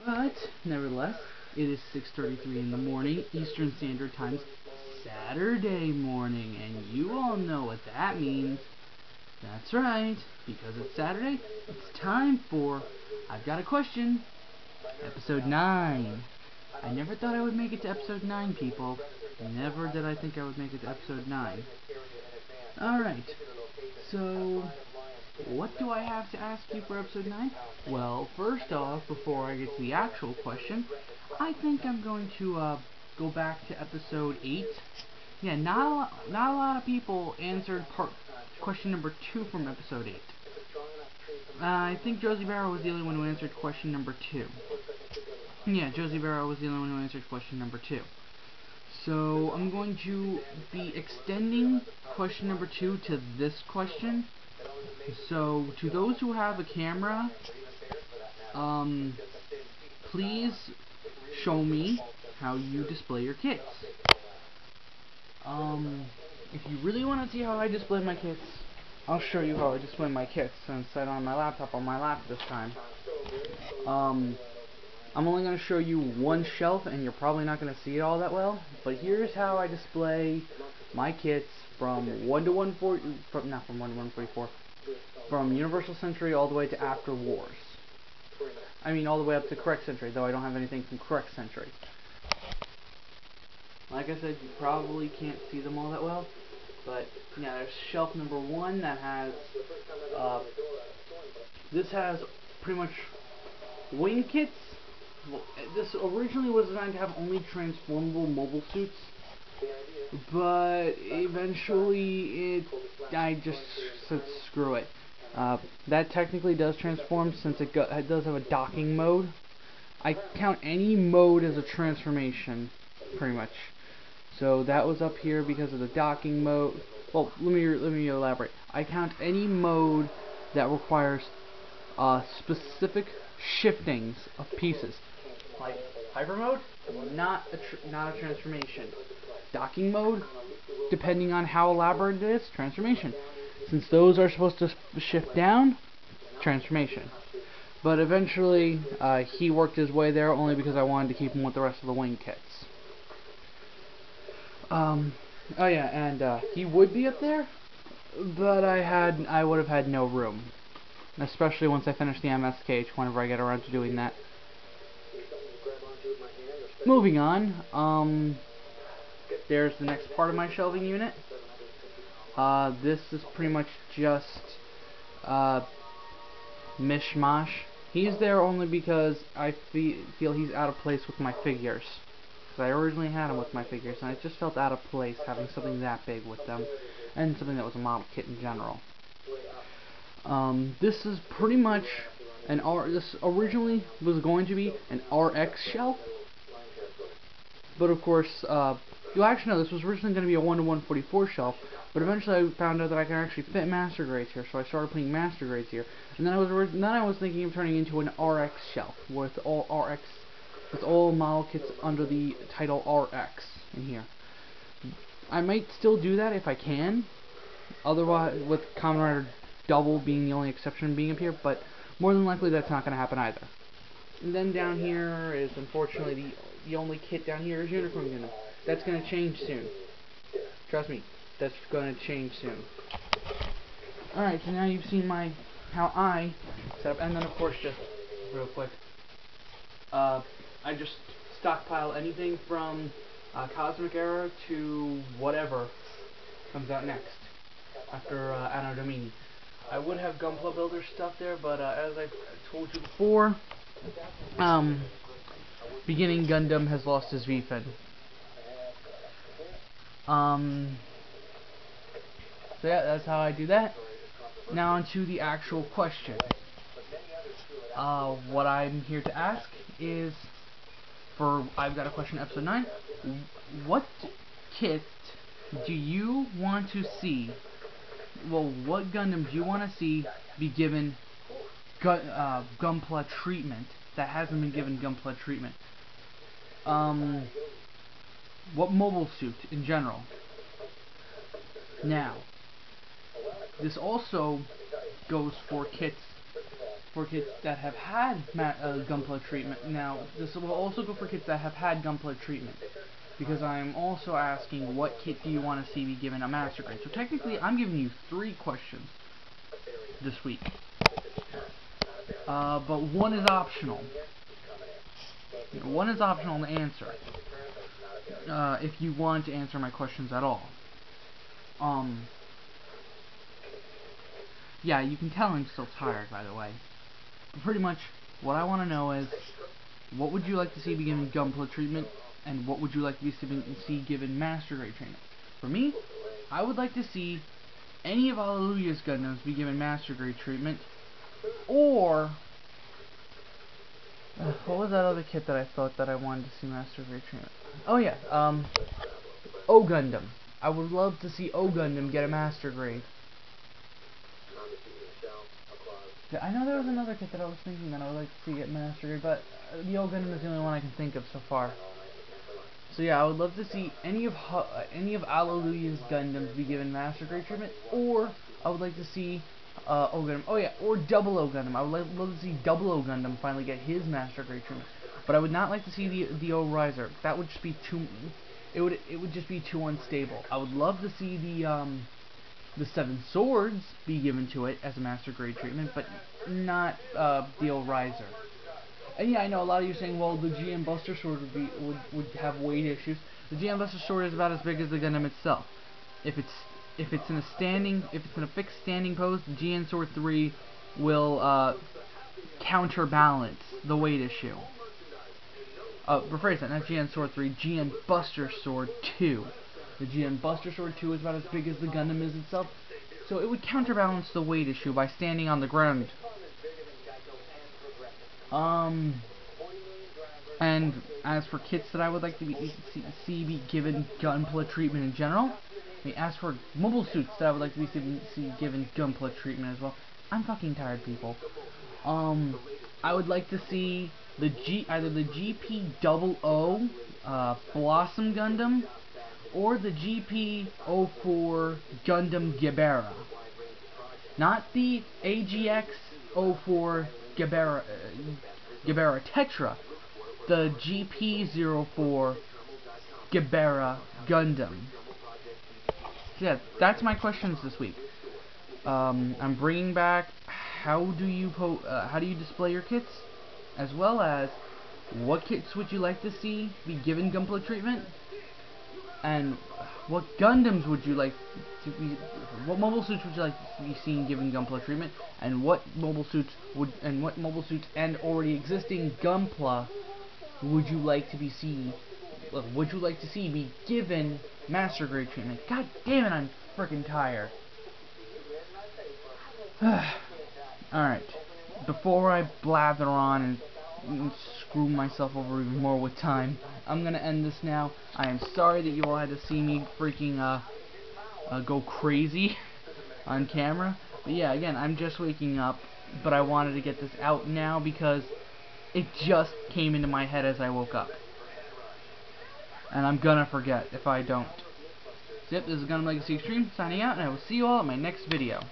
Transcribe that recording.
But, nevertheless, it is 6:33 in the morning, Eastern Standard Time's Saturday morning, and you all know what that means. That's right, because it's Saturday, it's time for I've Got a Question, Episode 9. I never thought I would make it to Episode 9, people. Never did I think I would make it to Episode 9. Alright, so what do I have to ask you for Episode 9? Well, first off, before I get to the actual question, I think I'm going to go back to Episode 8. Yeah, not a lot of people answered question number 2 from Episode 8. I think Josiebera was the only one who answered question number 2. Yeah, Josiebera was the only one who answered question number 2. So, I'm going to be extending question number 2 to this question. So, to those who have a camera, please show me how you display your kits. If you really want to see how I display my kits, I'll show you how I display my kits, since I don't have my laptop on my lap this time. I'm only going to show you one shelf, and you're probably not going to see it all that well, but here's how I display my kits from 1 to 140, not from 1 to 144, from Universal Century all the way to After Wars. I mean, all the way up to Correct Century, though I don't have anything from Correct Century. Like I said, you probably can't see them all that well, but yeah, there's shelf number 1 that has, this has pretty much wing kits. Well, this originally was designed to have only transformable mobile suits, but eventually I just said screw it. That technically does transform, since it does have a docking mode. I count any mode as a transformation, pretty much. So that was up here because of the docking mode. Well, let me elaborate. I count any mode that requires specific shiftings of pieces, like hyper mode, not a transformation. Docking mode, depending on how elaborate it is, transformation. Since those are supposed to shift down, transformation. But eventually, he worked his way there only because I wanted to keep him with the rest of the wing kits. Oh yeah, and he would be up there, but I would have had no room, especially once I finish the MS cage. Whenever I get around to doing that. Moving on, there's the next part of my shelving unit. This is pretty much just mishmash. He's there only because I feel he's out of place with my figures. Because I originally had him with my figures, and I just felt out of place having something that big with them, and something that was a model kit in general. This is pretty much this originally was going to be an RX shelf, but of course, you actually know this was originally going to be a 1 to 144 shelf, but eventually I found out that I can actually fit master grades here, so I started putting master grades here, and then I was thinking of turning into an RX shelf with all model kits under the title RX in here. I might still do that if I can, otherwise with Kamen Rider Double being the only exception being up here, but more than likely that's not going to happen either. And then down here is, unfortunately, the only kit down here is Unicorn Gundam. That's going to change soon. Trust me, that's going to change soon. Alright, so now you've seen how I set up, and then of course, just real quick, I just stockpile anything from Cosmic Era to whatever comes out next after Anno Domini. I would have Gunpla Builder stuff there, but as I told you before, Beginning Gundam has lost his VFIN. So yeah, that's how I do that. Now onto the actual question. What I'm here to ask is, for I've Got a Question Episode 9, what kit do you want to see, well, what Gundam do you want to see be given Gunpla treatment that hasn't been given Gunpla treatment? What mobile suit in general? Now, this also goes for kits that have had Gunpla treatment. Now, this will also go for kits that have had Gunpla treatment, because I'm also asking what kit do you want to see be given a master grade. So technically, I'm giving you 3 questions this week, but one is optional. One is optional to answer, if you want to answer my questions at all. Yeah, you can tell I'm still tired, by the way. But pretty much, what I want to know is, what would you like to see be given Gunpla treatment, and what would you like to see given Master Grade treatment? For me, I would like to see any of Hallelujah's Gundams be given Master Grade treatment, or what was that other kit that I thought that I wanted to see Master Grade treatment? Oh yeah, O Gundam. I would love to see O Gundam get a Master Grade. I know there was another kit that I was thinking that I would like to see get Master Grade, but the O Gundam is the only one I can think of so far. So yeah, I would love to see any of Hallelujah's Gundams be given Master Grade treatment, or I would like to see O Gundam. Oh yeah, or Double O Gundam. I would love to see Double O Gundam finally get his Master Grade treatment. But I would not like to see the O Riser. That would just be too. It would just be too unstable. I would love to see the 7 Swords be given to it as a Master Grade treatment, but not the O Riser. And yeah, I know a lot of you are saying, well, the GM Buster Sword would have weight issues. The GM Buster Sword is about as big as the Gundam itself. If it's in a fixed standing pose, the GN Sword 3 will counterbalance the weight issue. Rephrase that, not GN Sword 3, GN Buster Sword 2. The GN Buster Sword 2 is about as big as the Gundam is itself, so it would counterbalance the weight issue by standing on the ground. And as for kits that I would like to see be given Gunpla treatment in general, as for mobile suits that I would like to see given Gunpla treatment as well, I'm fucking tired, people. I would like to see either the GP00 Blossom Gundam, or the GP04 Gundam Josiebera. Not the AGX04 Josiebera Tetra, the GP04 Josiebera Gundam. So yeah, that's my questions this week. I'm bringing back how do you display your kits, as well as what kits would you like to see be given Gunpla treatment, and what Gundams would you like to be, what mobile suits would you like to be seen given Gunpla treatment, and what mobile suits and already existing Gunpla would you like to see be given Master Grade treatment? God damn it, I'm freaking tired. Alright, before I blather on and screw myself over even more with time, I'm gonna end this now. I am sorry that you all had to see me freaking go crazy on camera. But yeah, again, I'm just waking up, but I wanted to get this out now because it just came into my head as I woke up. And I'm gonna forget if I don't. So yep, this is GundamLegacyExtreme signing out, and I will see you all in my next video.